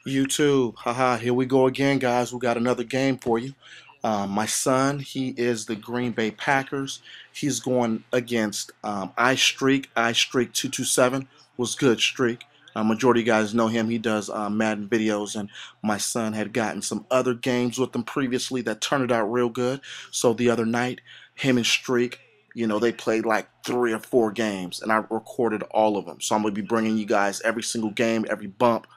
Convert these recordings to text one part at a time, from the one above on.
YouTube, haha, here we go again, guys. We got another game for you. My son, he is the Green Bay Packers. He's going against iStreak227. Was good streak. Majority of you guys know him. He does Madden videos, and my son had gotten some other games with him previously that turned out real good. So the other night, him and Streak, they played like 3 or 4 games, and I recorded all of them. So I'm gonna be bringing you guys every single game, every bump,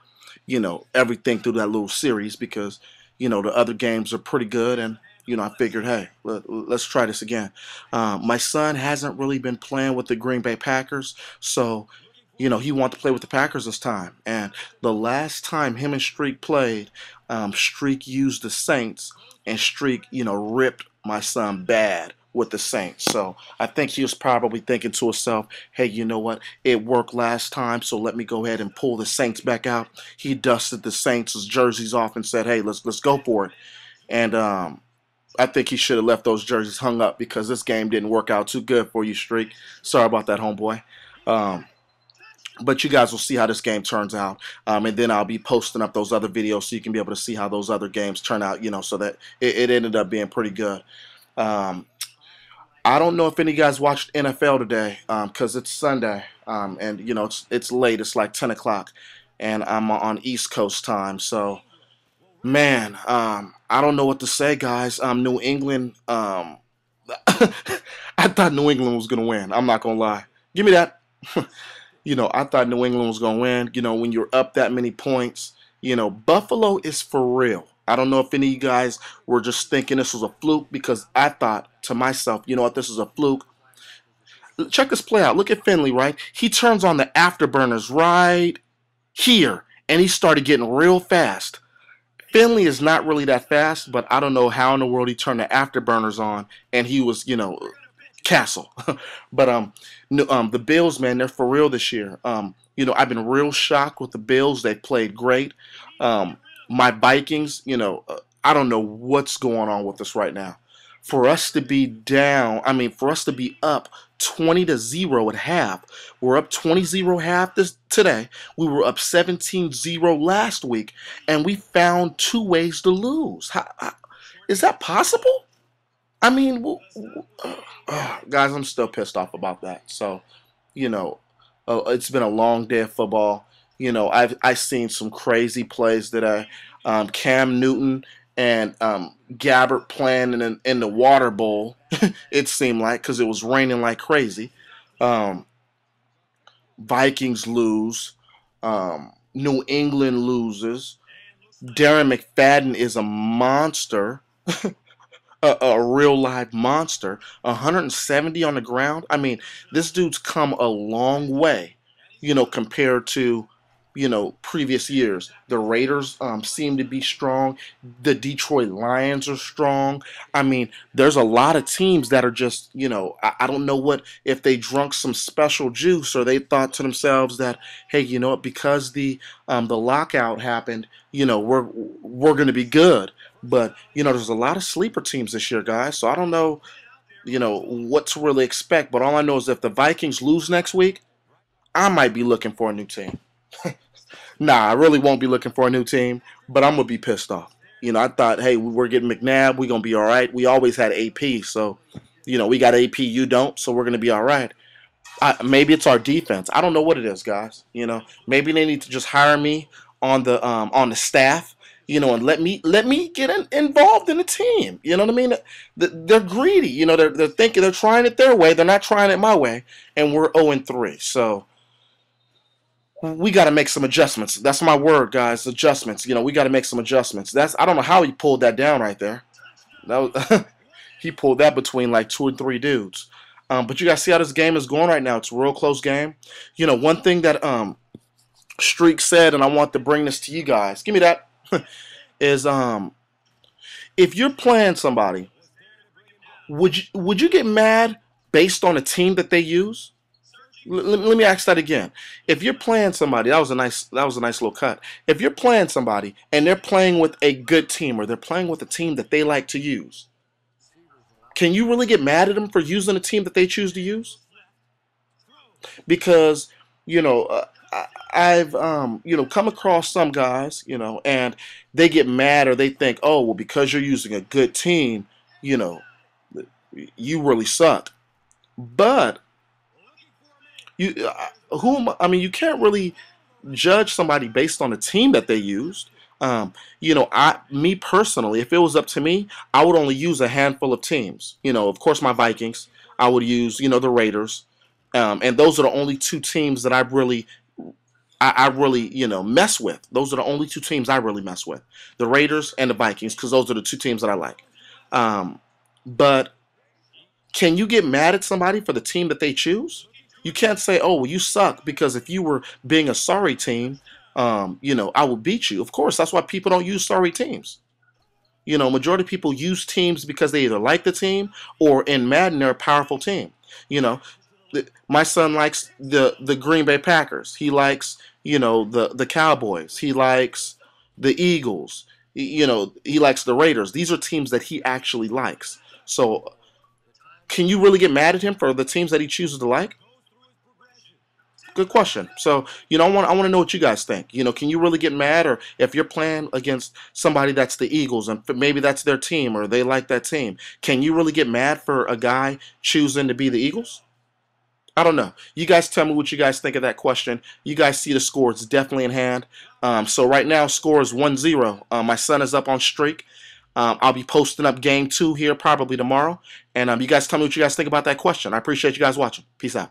everything through that little series because, the other games are pretty good. And, I figured, hey, let's try this again. My son hasn't really been playing with the Green Bay Packers, so, he wanted to play with the Packers this time. And the last time him and Streak played, Streak used the Saints, and Streak, ripped my son bad with the Saints. So I think he was probably thinking to himself, hey, you know what? It worked last time, so let me go ahead and pull the Saints back out. He dusted the Saints' jerseys off and said, hey, let's go for it. And I think he should have left those jerseys hung up because this game didn't work out too good for you, Streak. Sorry about that, homeboy. Um, but you guys will see how this game turns out. And then I'll be posting up those other videos so you can be able to see how those other games turn out, so that it ended up being pretty good. Um, I don't know if any of you guys watched NFL today because it's Sunday, and it's late. It's like 10 o'clock, and I'm on East Coast time. So, man, I don't know what to say, guys. New England. I thought New England was gonna win. I'm not gonna lie. Give me that. I thought New England was gonna win. When you're up that many points, Buffalo is for real. I don't know if any of you guys were just thinking this was a fluke because I thought to myself, you know what, this is a fluke. Check this play out. Look at Finley, right? He turns on the afterburners right here, and he started getting real fast. Finley is not really that fast, but I don't know how in the world he turned the afterburners on, and he was, Castle. But the Bills, man, they're for real this year. I've been real shocked with the Bills. They played great. My Vikings, I don't know what's going on with us right now. For us to be down, for us to be up 20-0 at half. We're up 20-0 half today. We were up 17-0 last week, and we found 2 ways to lose. Is that possible? I mean, guys, I'm still pissed off about that. So, it's been a long day of football. I've seen some crazy plays today. Cam Newton and Gabbert playing in the water bowl. It seemed like because it was raining like crazy. Um, Vikings lose. New England loses. Darren McFadden is a monster. A real live monster. 170 on the ground. This dude's come a long way, compared to, previous years. The Raiders seem to be strong. The Detroit Lions are strong. There's a lot of teams that are just, I don't know what, if they drunk some special juice or they thought to themselves that, hey, what, because the lockout happened, we're going to be good. But, there's a lot of sleeper teams this year, guys. So I don't know, what to really expect. But all I know is if the Vikings lose next week, I might be looking for a new team. Nah, I really won't be looking for a new team, but I'm going to be pissed off. I thought, hey, we're getting McNabb. We're going to be all right. We always had AP. So, we got AP. You don't. So we're going to be all right. Maybe it's our defense. I don't know what it is, guys. Maybe they need to just hire me on the staff, and let me get involved in the team. You know what I mean? They're greedy. They're thinking they're trying it their way. They're not trying it my way, and we're 0-3. So we got to make some adjustments. That's my word, guys. Adjustments. We got to make some adjustments. I don't know how he pulled that down right there. That was, he pulled that between like 2 or 3 dudes. But you guys see how this game is going right now. It's a real close game. One thing that Streak said, and I want to bring this to you guys. Give me that. Is if you're playing somebody, would you get mad based on a team that they use? Let me ask that again. If you're playing somebody, that was a nice little cut. If you're playing somebody and they're playing with a good team or they're playing with a team that they like to use, can you really get mad at them for using a team that they choose to use? Because I've come across some guys, and they get mad or they think, oh well, because you're using a good team, you know, you really suck. But you you can't really judge somebody based on the team that they used. Me personally, if it was up to me, I would only use a handful of teams. Of course, my Vikings. I would use, the Raiders, and those are the only two teams that I really, mess with. Those are the only two teams I really mess with: the Raiders and the Vikings, because those are the two teams that I like. But can you get mad at somebody for the team that they choose? You can't say, "Oh, well, you suck," because if you were being a sorry team, I would beat you. Of course, that's why people don't use sorry teams. Majority of people use teams because they either like the team or in Madden they're a powerful team. You know, my son likes the Green Bay Packers. He likes the Cowboys. He likes the Eagles. He likes the Raiders. These are teams that he actually likes. So can you really get mad at him for the teams that he chooses to like? Good question. So, I want to know what you guys think. Can you really get mad, or if you're playing against somebody that's the Eagles and maybe that's their team or they like that team, can you really get mad for a guy choosing to be the Eagles? I don't know. You guys tell me what you guys think of that question. You guys see the score. It's definitely in hand. So right now, score is 1-0. My son is up on streak. I'll be posting up game 2 here probably tomorrow. And you guys tell me what you guys think about that question. I appreciate you guys watching. Peace out.